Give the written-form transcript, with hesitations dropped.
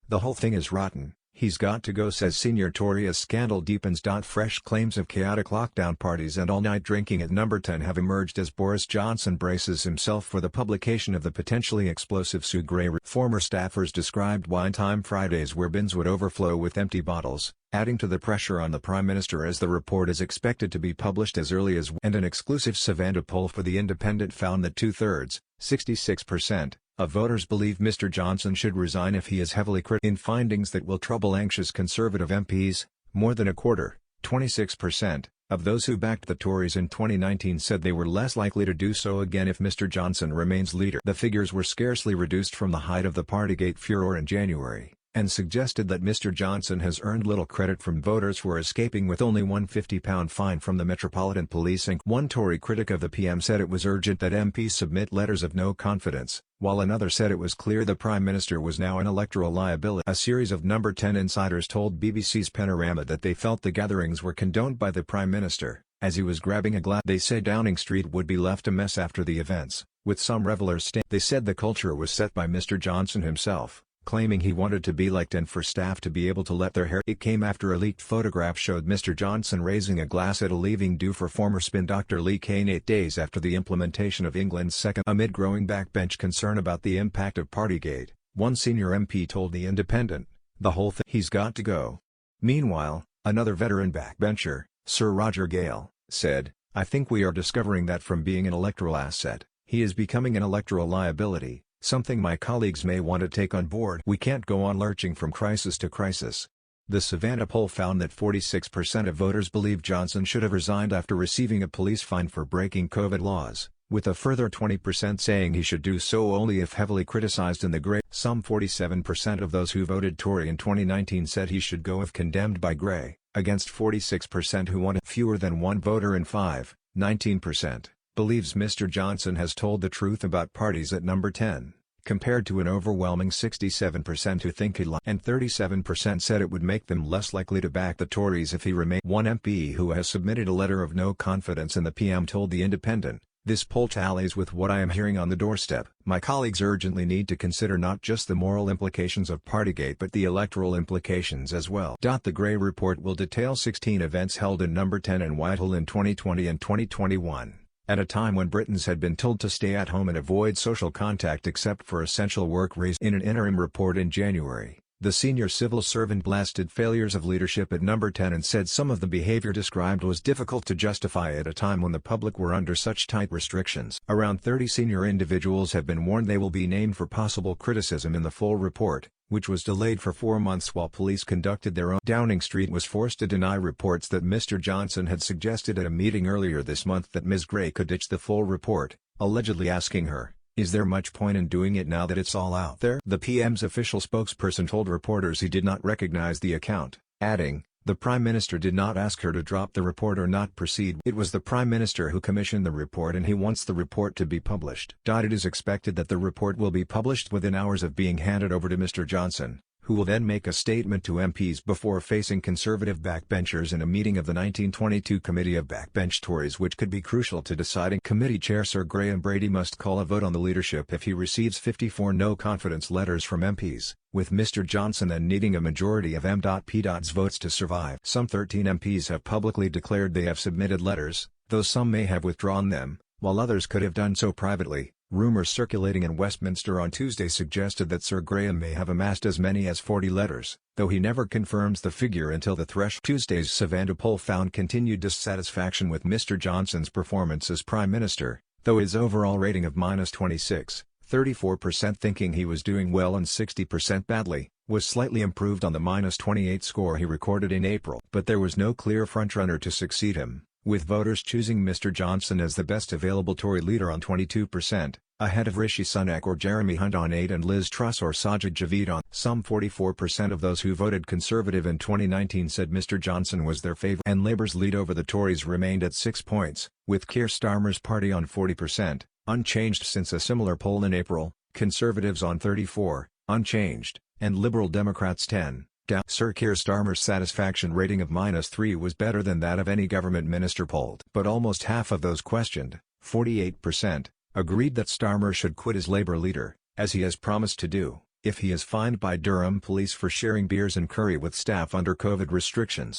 "The whole thing is rotten. He's got to go," says senior Tory as scandal deepens. Fresh claims of chaotic lockdown parties and all-night drinking at Number 10 have emerged as Boris Johnson braces himself for the publication of the potentially explosive Sue Gray. Former staffers described Wine Time Fridays where bins would overflow with empty bottles, adding to the pressure on the Prime Minister as the report is expected to be published as early as and an exclusive Savannah poll for The Independent found that 2/3, 66%, of voters believe Mr. Johnson should resign if he is heavily critical. In findings that will trouble anxious Conservative MPs, more than a quarter, 26%, of those who backed the Tories in 2019 said they were less likely to do so again if Mr. Johnson remains leader. The figures were scarcely reduced from the height of the Partygate furor in January, and suggested that Mr. Johnson has earned little credit from voters for escaping with only one £50 fine from the Metropolitan Police Inc. One Tory critic of the PM said it was urgent that MPs submit letters of no confidence, while another said it was clear the Prime Minister was now an electoral liability. A series of Number 10 insiders told BBC's Panorama that they felt the gatherings were condoned by the Prime Minister, as he was grabbing a glass. They say Downing Street would be left a mess after the events, with some revelers They said the culture was set by Mr. Johnson himself, claiming he wanted to be liked and for staff to be able to let their hair. It came after a leaked photograph showed Mr. Johnson raising a glass at a leaving do for former spin doctor Lee Kane 8 days after the implementation of England's second. Amid growing backbench concern about the impact of Partygate, one senior MP told The Independent, "The whole thing, he's got to go." Meanwhile, another veteran backbencher, Sir Roger Gale, said, "I think we are discovering that from being an electoral asset, he is becoming an electoral liability. Something my colleagues may want to take on board. We can't go on lurching from crisis to crisis." The Savannah poll found that 46% of voters believe Johnson should have resigned after receiving a police fine for breaking COVID laws, with a further 20% saying he should do so only if heavily criticized in the Gray. Some 47% of those who voted Tory in 2019 said he should go if condemned by Gray, against 46% who wanted. Fewer than one voter in five, 19%. Believes Mr. Johnson has told the truth about parties at Number 10, compared to an overwhelming 67% who think he'd lie, and 37% said it would make them less likely to back the Tories if he remained. One MP who has submitted a letter of no confidence in the PM told The Independent, "This poll tallies with what I am hearing on the doorstep. My colleagues urgently need to consider not just the moral implications of Partygate but the electoral implications as well." The Gray report will detail 16 events held in Number 10 and Whitehall in 2020 and 2021. At a time when Britons had been told to stay at home and avoid social contact except for essential work. In an interim report in January, the senior civil servant blasted failures of leadership at Number 10 and said some of the behavior described was difficult to justify at a time when the public were under such tight restrictions. Around 30 senior individuals have been warned they will be named for possible criticism in the full report, which was delayed for 4 months while police conducted their own. Downing Street was forced to deny reports that Mr. Johnson had suggested at a meeting earlier this month that Ms. Gray could ditch the full report, allegedly asking her, "Is there much point in doing it now that it's all out there?" The PM's official spokesperson told reporters he did not recognize the account, adding, "The Prime Minister did not ask her to drop the report or not proceed. It was the Prime Minister who commissioned the report and he wants the report to be published." It is expected that the report will be published within hours of being handed over to Mr. Johnson, who will then make a statement to MPs before facing Conservative backbenchers in a meeting of the 1922 Committee of Backbench Tories, which could be crucial to deciding. Committee Chair Sir Graham Brady must call a vote on the leadership if he receives 54 no-confidence letters from MPs, with Mr. Johnson then needing a majority of M.P.'s votes to survive. Some 13 MPs have publicly declared they have submitted letters, though some may have withdrawn them, while others could have done so privately. Rumors circulating in Westminster on Tuesday suggested that Sir Graham may have amassed as many as 40 letters, though he never confirms the figure until the threshold. Tuesday's Savannah poll found continued dissatisfaction with Mr. Johnson's performance as Prime Minister, though his overall rating of -26, 34% thinking he was doing well and 60% badly, was slightly improved on the -28 score he recorded in April. But there was no clear frontrunner to succeed him, with voters choosing Mr. Johnson as the best available Tory leader on 22%, ahead of Rishi Sunak or Jeremy Hunt on 8% and Liz Truss or Sajid Javid on. Some 44% of those who voted Conservative in 2019 said Mr. Johnson was their favourite. And Labour's lead over the Tories remained at 6 points, with Keir Starmer's party on 40%, unchanged since a similar poll in April, Conservatives on 34%, unchanged, and Liberal Democrats 10%. Sir Keir Starmer's satisfaction rating of -3 was better than that of any government minister polled. But almost half of those questioned, 48%, agreed that Starmer should quit as Labour leader, as he has promised to do. if he is fined by Durham police for sharing beers and curry with staff under COVID restrictions.